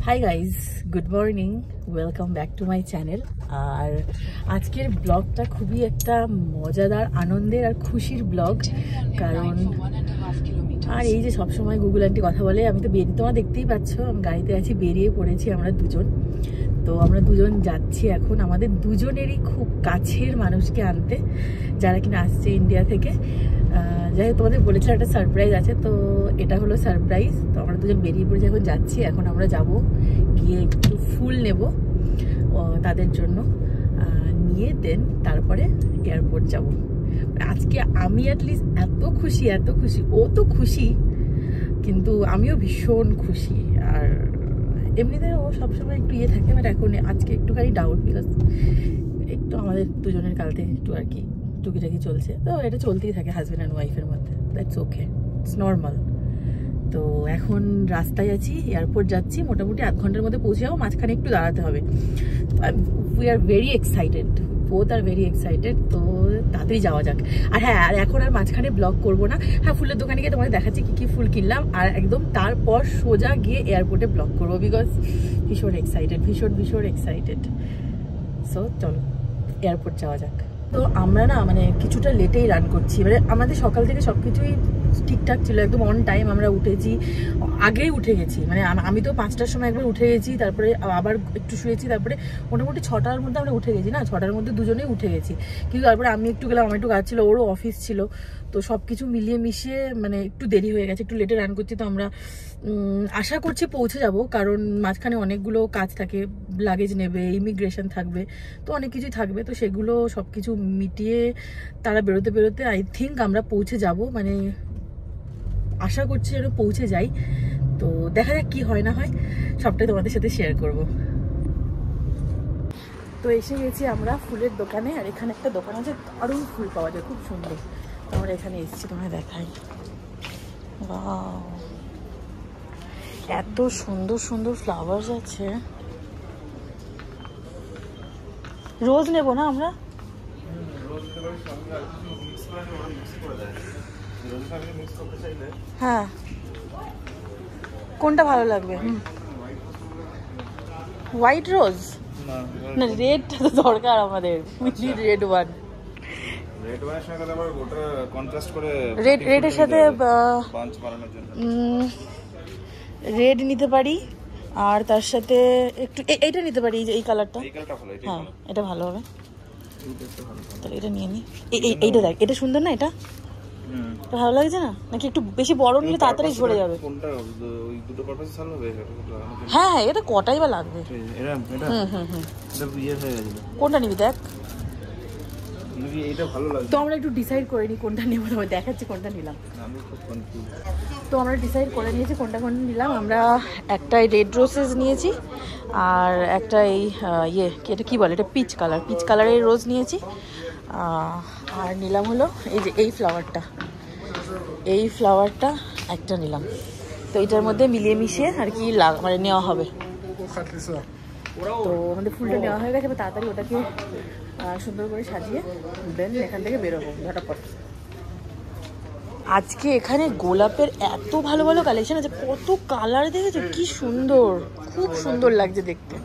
High guys, good morning, welcome back to my channel. আর আজকের ব্লগটা খুবই একটা মজাদার, আনন্দের আর খুশির ব্লগ। কারণ আর এই যে সবসময় গুগল আন্টি কথা বলে, আমি তো বেরিয়ে, তোমরা দেখতেই পাচ্ছ আমি গাড়িতে আছি, বেরিয়ে পড়েছি আমরা দুজন। তো আমরা দুজন যাচ্ছি এখন আমাদের দুজনেরই খুব কাছের মানুষকে আনতে, যারা কিনা আসছে ইন্ডিয়া থেকে। যাই হোক, তোমাদের বলেছিলাম একটা সারপ্রাইজ আছে, তো এটা হলো সারপ্রাইজ। তো আমরা দুজন বেরিয়ে পড়েছি, এখন যাচ্ছি। এখন আমরা যাব, গিয়ে একটু ফুল নেব তাদের জন্য, নিয়ে দেন তারপরে এয়ারপোর্ট যাব। আজকে আমি অ্যাটলিস্ট এত খুশি, ও তো খুশি, কিন্তু আমিও ভীষণ খুশি। আর এমনিতে ও সবসময় একটু ইয়ে থাকে, বাট এখন আজকে একটুখানি ডাউট, বিকজ একটু আমাদের দুজনের কাল থেকে একটু আর কি টুকিটাকি চলছে। তো এটা চলতেই থাকে হাজব্যান্ড অ্যান্ড ওয়াইফের মধ্যে, দ্যাটস ওকে, ইটস নর্মাল। তো এখন রাস্তায় আছি, এয়ারপোর্ট যাচ্ছি, মোটামুটি আধ ঘন্টার মধ্যে পৌঁছে যাবো। মাঝখানে একটু দাঁড়াতে হবে। We are very excited, both are very excited. তো তাড়াতাড়ি যাওয়া যাক। আর হ্যাঁ, আর এখন আর মাঝখানে ব্লগ করবো না। হ্যাঁ, ফুলের দোকানে গিয়ে তোমাদের দেখাচ্ছি কি কি ফুল কিনলাম, আর একদম তারপর সোজা গিয়ে এয়ারপোর্টে ব্লগ করবো, বিকজ ভীষণ এক্সাইটেড। সো চলো এয়ারপোর্ট যাওয়া যাক। তো আমরা না মানে কিছুটা লেটেই রান করছি, মানে আমাদের সকাল থেকে সব কিছুই ঠিকঠাক ছিল, একদম অন টাইম আমরা উঠেছি, আগেই উঠে গেছি। মানে আমি তো 5টার সময় একবার উঠে গেছি, তারপরে আবার একটু শুয়েছি, তারপরে মোটামুটি 6টার মধ্যে আমরা উঠে গেছি। না, 6টার মধ্যে দুজনেই উঠে গেছি, কিন্তু তারপরে আমি একটু গেলাম, আমার একটু কাজ ছিল, ওরও অফিস ছিল। তো সব কিছু মিলিয়ে মিশিয়ে মানে একটু দেরি হয়ে গেছে, একটু লেটে রান করছি। তো আমরা আশা করছি পৌঁছে যাব, কারণ মাঝখানে অনেকগুলো কাজ থাকে, লাগেজ নেবে, ইমিগ্রেশন থাকবে, তো অনেক কিছুই থাকবে। তো সেগুলো সব কিছু মিটিয়ে তারা বেরোতে আই থিঙ্ক আমরা পৌঁছে যাব, মানে আশা করছি যেন পৌঁছে যাই। তো দেখা যাক কি হয় না হয়, সবটাই তোমাদের সাথে শেয়ার করব। তো এসে গেছি আমরা ফুলের দোকানে, আর এখানে একটা দোকান আছে, দারুণ ফুল পাওয়া যায়, খুব সুন্দর। তো আমরা এখানে এসেছি, তোমায় দেখাই। ওয়াও, এত সুন্দর ফ্লাওয়ার্স আছে। রোজ নেব না আমরা? হ্যাঁ, কোনটা ভালো লাগবে? হোয়াইট রোজ না, রেড তো দরকার আমাদের, রেড ওয়ান। রেডের সাথে রেড নিতে পারি, আর তার সাথে একটু এইটা নিতে পারি, এই কালারটা। হ্যাঁ, এটা ভালো হবে, তাহলে এটা নিয়ে নি। এইটা দেখ, এটা সুন্দর না? এটা ভালো লাগছে না? নাকি একটু বেশি বড় নিলে তাড়াতাড়ি ঝরে যাবে? হ্যাঁ, এটা কটাই বা লাগবে। কোনটা নিবি দেখ, তো আমরা একটু ডিসাইড করে নিই কোনটা নেবো, তোমায় দেখাচ্ছি কোনটা নিলাম। তো আমরা ডিসাইড করে নিয়েছি কোনটা নিলাম। আমরা একটা রেড রোজেস নিয়েছি, আর একটা এই এটা কি বলে, এটা পিচ কালারের রোজ নিয়েছি। আর নিলাম হলো এই যে এই ফ্লাওয়ারটা একটা নিলাম। তো এটার মধ্যে মিলিয়ে মিশিয়ে আর কি মানে নেওয়া হবে। তো আমাদের ফুলটা নেওয়া হয়ে গেছে, তাড়াতাড়ি ওটাকে সুন্দর করে সাজিয়ে দেন এখান থেকে বেরোবো ঝটাপট। আজকে এখানে গোলাপের এত ভালো কালেকশন আছে, কত কালার দেখেছো, কি সুন্দর, খুব সুন্দর লাগছে দেখতে।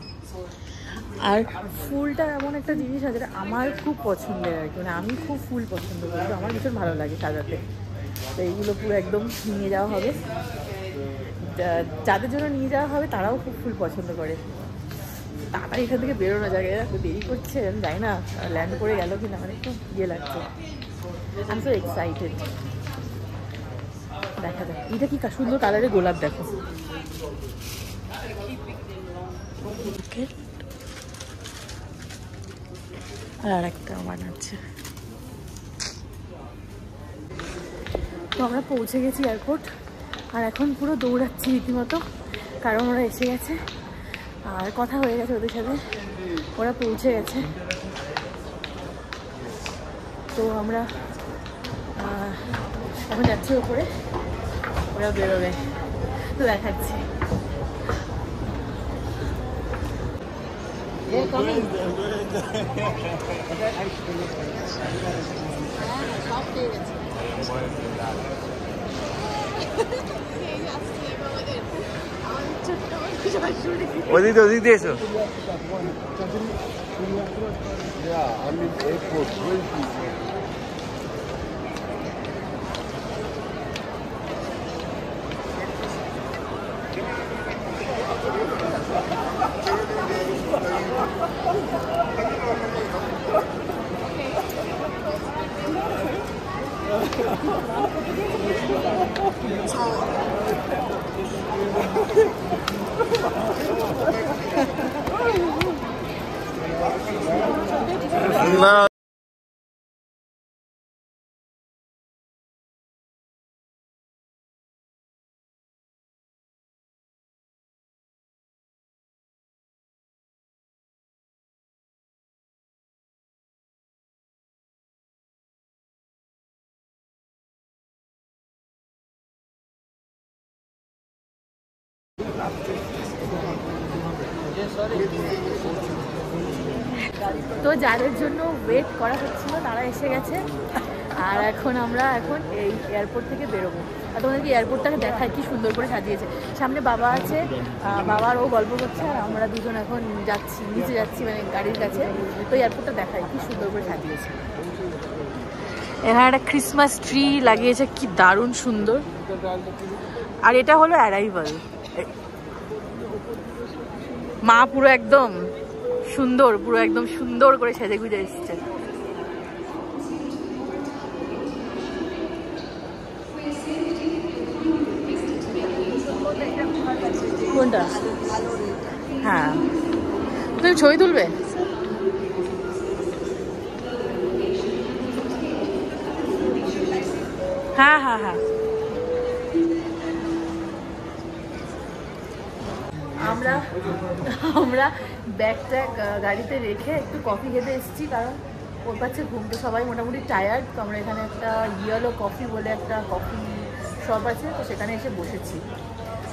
আর ফুলটা এমন একটা জিনিস আছে, আমার খুব পছন্দের আর কি, মানে আমি খুব ফুল পছন্দ করি, তো আমার ভীষণ ভালো লাগে সাজাতে। তো এইগুলো পুরো একদম নিয়ে যাওয়া হবে, যাদের জন্য নিয়ে যাওয়া হবে তারাও খুব ফুল পছন্দ করে। তাড়াতাড়ি এখান থেকে বেরোনো যায়, দেরি করছে, আমি যাই না ল্যান্ড করে গেল কিনা, মানে খুব ইয়ে লাগছে। I am so excited. দেখা যাক, এটা কি সুন্দর কালারের গোলাপ, দেখো। আর একটা বানাচ্ছে। তো আমরা পৌঁছে গেছি এয়ারপোর্ট, আর এখন পুরো দৌড়াচ্ছি রীতিমতো, কারণ ওরা এসে গেছে আর কথা হয়ে গেছে ওদের সাথে, ওরা পৌঁছে গেছে। তো আমরা এখন যাচ্ছি ওপরে, ওরা বেরোবে, তো দেখাচ্ছি। সব পেয়ে গেছে। ওদিক দিয়ে এসো। না তো যাদের জন্য ওয়েট করা হচ্ছিল তারা এসে গেছে, আর এখন আমরা এই এয়ারপোর্ট থেকে বেরোবো। আর তোমাদেরকে এয়ারপোর্টটাকে দেখায় কি সুন্দর করে সাজিয়েছে। সামনে বাবা আছে, বাবার ও গল্প করছে, আর আমরা দুজন এখন যাচ্ছি, নিচে যাচ্ছি মানে গাড়ির কাছে। তো এয়ারপোর্টটা দেখায় কি সুন্দর করে সাজিয়েছে। এখানে একটা ক্রিসমাস ট্রি লাগিয়েছে, কি দারুণ সুন্দর। আর এটা হলো অ্যারাইভাল। মা পুরো একদম সুন্দর করে সেজে গুজে এসছে। কোনটা? হ্যাঁ, তুমি ছবি তুলবে? হ্যাঁ হ্যাঁ হ্যাঁ। আমরা ব্যাগটা গাড়িতে রেখে একটু কফি খেতে এসেছি, কারণ ওর কাছে ঘুমতে সবাই মোটামুটি টায়ার্ড। তো আমরা এখানে একটা ইয়েলো কফি বলে একটা কফি শপ আছে, তো সেখানে এসে বসেছি।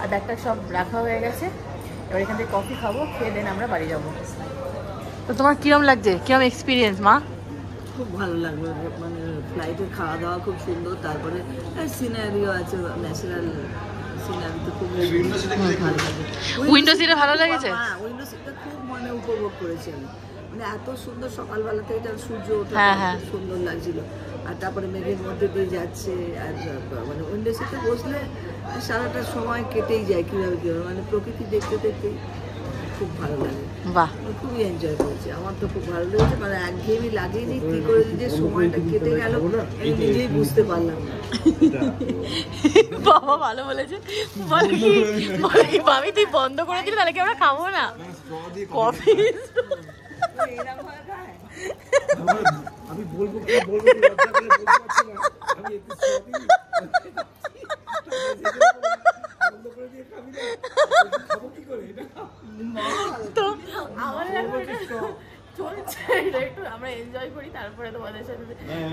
আর ব্যাগটা সব রাখা হয়ে গেছে, এবার এখান থেকে কফি খাবো, খেয়ে দেন আমরা বাড়ি যাবো। তো তোমার কিরম লাগছে, কিরম এক্সপিরিয়েন্স মা? খুব ভালো লাগলো, মানে ফ্লাইটের খাওয়া দাওয়া খুব সুন্দর, তারপরে সিনারিও আছে, ন্যাচারাল সিনারি তো খুব ভালো লাগে। উইন্ডো সিটে ভালো লেগেছে? হ্যাঁ, উইন্ডো সিটটা খুব মানে উপভোগ করেছি আমি, মানে এত সুন্দর সকালবেলা থেকে এটা সূর্য ওঠা খুব সুন্দর লাগছিল। আর তারপরে মেঘের মধ্যে দিয়ে যাচ্ছে, আর মানে উইন্ডো সিটে বসলে সারাটা সময় কেটেই যায় কীভাবে মানে প্রকৃতি দেখতে দেখতে খুব ভালো লাগে। বাহ, খুবই এনজয় করেছি, আমার তো খুব ভালো লেগেছে, মানে একঘেয়েমি লাগেনি। কি করে যে সময়টা কেটে গেল আমি নিজেই বুঝতে পারলাম না। বাবা ভালো বলেছে। বলে কি মামি তুই বন্ধ করে দিলি, তাহলে কি আমরা খাবো না কফি? আমি বলবো তো আমাদের চলছে, একটু আমরা এনজয় করি, তারপরে তোমাদের সাথে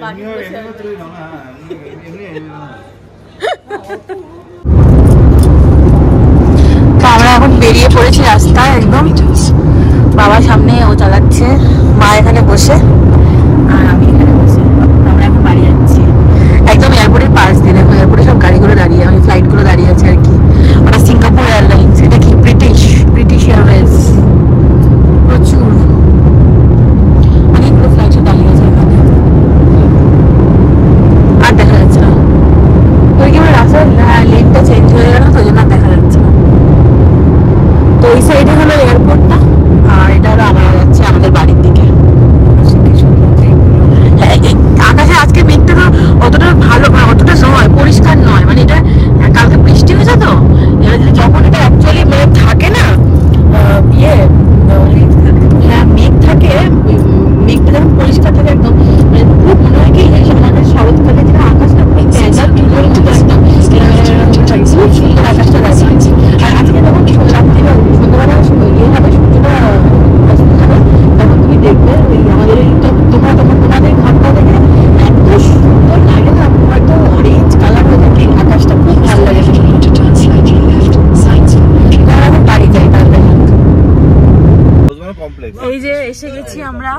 বাকিগুলো শেয়ার করি। তো আমরা এখন বেরিয়ে পড়েছি রাস্তায় একদম। বাবা সামনে, ও চালাচ্ছে, মা এখানে বসে আর আমি এখানে বসে। আমরা এখন বাড়ি যাচ্ছি, একদম এয়ারপোর্টের পাশ দিয়ে। দেখো এয়ারপোর্টে সব গাড়িগুলো দাঁড়িয়ে, মানে ফ্লাইটগুলো দাঁড়িয়ে আছে আর কি। ওটা সিঙ্গাপুর এয়ারলাইন্স, এটা কি ব্রিটিশ এয়ারওয়েজ। প্রচুর অনেকগুলো ফ্লাইট দাঁড়িয়ে আছে এখানে, আর দেখা যাচ্ছে না। ওই কি রাস্তার লেনটা চেঞ্জ হয়ে গেল, তো ওই জন্য দেখা যাচ্ছে না। তো ওই সাইডে হলো এয়ারপোর্টটা, আর এটা হলো আমরা যাচ্ছি আমাদের বাড়ির দিকে। আকাশে আজকে মেঘটা তো অতটা ভালো, অতটা নয়, পরিষ্কার নয়, মানে এটা কালকে বৃষ্টি হয়েছে তো। এবার যখন এটা অ্যাকচুয়ালি মানে থাকে না হ্যাঁ মেঘ থাকে, মেঘটা যখন পরিষ্কার থাকে একদম, মানে খুব মনে হয় কি আমাদের শরৎকালে যেটা আকাশটা একদম খুব সুন্দর আকাশটা দাঁড়িয়েছে। আর আজকে যখন রাত্রি সন্ধ্যাবেলা ইয়ে হবে, সূর্যটা অস্ত যাবে, তখন তুমি দেখবে আমাদের তোমাদের ঘরটা দেখে এত সুন্দর লাগে না, একদম অরেঞ্জ কালার হয়ে থাকে আকাশটা, খুব ভালো লাগে। বাড়ি যাই তাহলে। এই যে এসে গেছি আমরা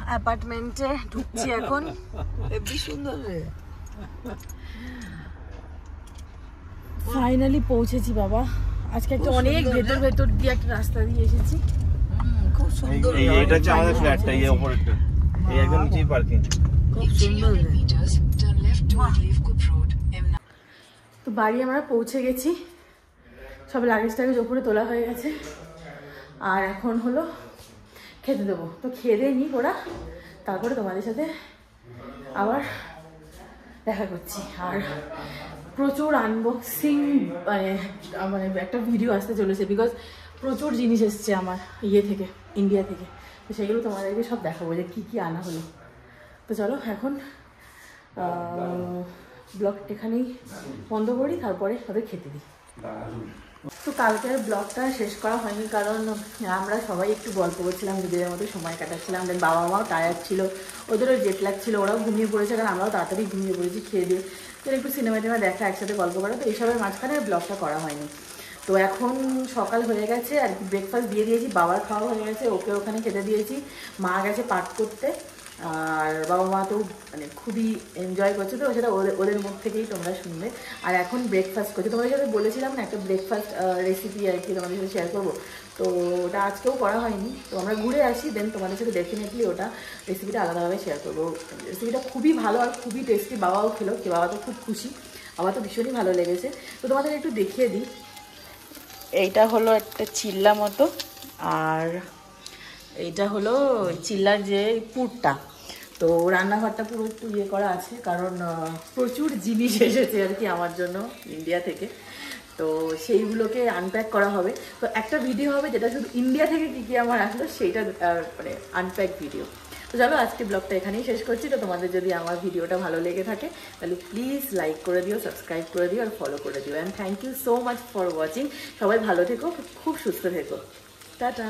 অ্যাপার্টমেন্টে, ঢুকছি এখন। হেবি সুন্দর রে, ফাইনালি পৌঁছেছি বাবা। আজকে একটা অনেক ভেতর দিয়ে একটা রাস্তা দিয়ে এসেছি। খুব সুন্দর। এটা হচ্ছে আমাদের ফ্ল্যাটটা, এই উপরেরটা, এই একদম নিচেই পার্কিং। খুব সুন্দর। তো বাড়ি আমরা পৌঁছে গেছি, সব লাগেজ টাগেজ ওপরে তোলা হয়ে গেছে, আর এখন হলো খেতে দেবো। তো খেয়ে দিয়ে নিই ওরা, তারপরে তোমাদের সাথে আবার দেখা করছি। আর প্রচুর আনবক্সিং মানে একটা ভিডিও আসতে চলেছে, বিকজ প্রচুর জিনিস এসছে আমার থেকে, ইন্ডিয়া থেকে। তো সেগুলো তোমাদেরকে সব দেখাবো যে কী কী আনা হলো। তো চলো এখন ব্লগটা এখানেই বন্ধ করি, তারপরে ওদের খেতে দিই। তো কালকের ব্লগটা শেষ করা হয়নি, কারণ আমরা সবাই একটু গল্প করছিলাম, নিজেদের মতো সময় কাটাচ্ছিলাম। দেন বাবা মাও টায়ার্ড ছিল, ওদেরও জেট লাগছিল, ওরাও ঘুমিয়ে পড়েছে, কারণ আমরাও তাড়াতাড়ি ঘুমিয়ে পড়েছি খেয়ে দিয়ে। তো একটু সিনেমা টিনেমা দেখা, একসাথে গল্প করা, তো এইসবের মাঝখানে ব্লগটা করা হয়নি। তো এখন সকাল হয়ে গেছে আর কি, ব্রেকফাস্ট দিয়ে দিয়েছি, বাবার খাওয়া হয়ে গেছে, ওকে ওখানে খেতে দিয়েছি, মা গেছে পাঠ করতে, আর বাবা মা তো মানে খুবই এনজয় করছে। তো সেটা ওদের মুখ থেকেই তোমরা শুনবে। আর এখন ব্রেকফাস্ট করছে, তোমাদের সাথে বলেছিলাম না একটা ব্রেকফাস্ট রেসিপি আর কি তোমাদের সাথে শেয়ার করবো, তো ওটা আজকেও করা হয়নি। তো আমরা ঘুরে আসি, দেন তোমাদের সাথে ডেফিনেটলি ওটা রেসিপিটা আলাদাভাবে শেয়ার করবো। রেসিপিটা খুবই ভালো আর খুবই টেস্টি, বাবাও খেলো, বাবা তো খুব খুশি, বাবা তো ভীষণই ভালো লেগেছে। তো তোমাদের একটু দেখিয়ে দিই, এইটা হলো একটা চিল্লা মতো, আর এইটা হলো চিল্লার যে পুরটা। তো রান্নাঘরটা পুরো একটু ইয়ে করা আছে, কারণ প্রচুর জিনিস এসেছে আর কি আমার জন্য ইন্ডিয়া থেকে, তো সেইগুলোকে আনপ্যাক করা হবে। তো একটা ভিডিও হবে যেটা শুধু ইন্ডিয়া থেকে কী কী আমার আসলো সেইটা মানে আনপ্যাক ভিডিও। তো চলো আজকে ব্লগটা এখানেই শেষ করছি। তো তোমাদের যদি আমার ভিডিওটা ভালো লেগে থাকে তাহলে প্লিজ লাইক করে দিও, সাবস্ক্রাইব করে দিও, আর ফলো করে দিও। And thank you so much for watching. সবাই ভালো থেকো, খুব সুস্থ থেকো, টাটা।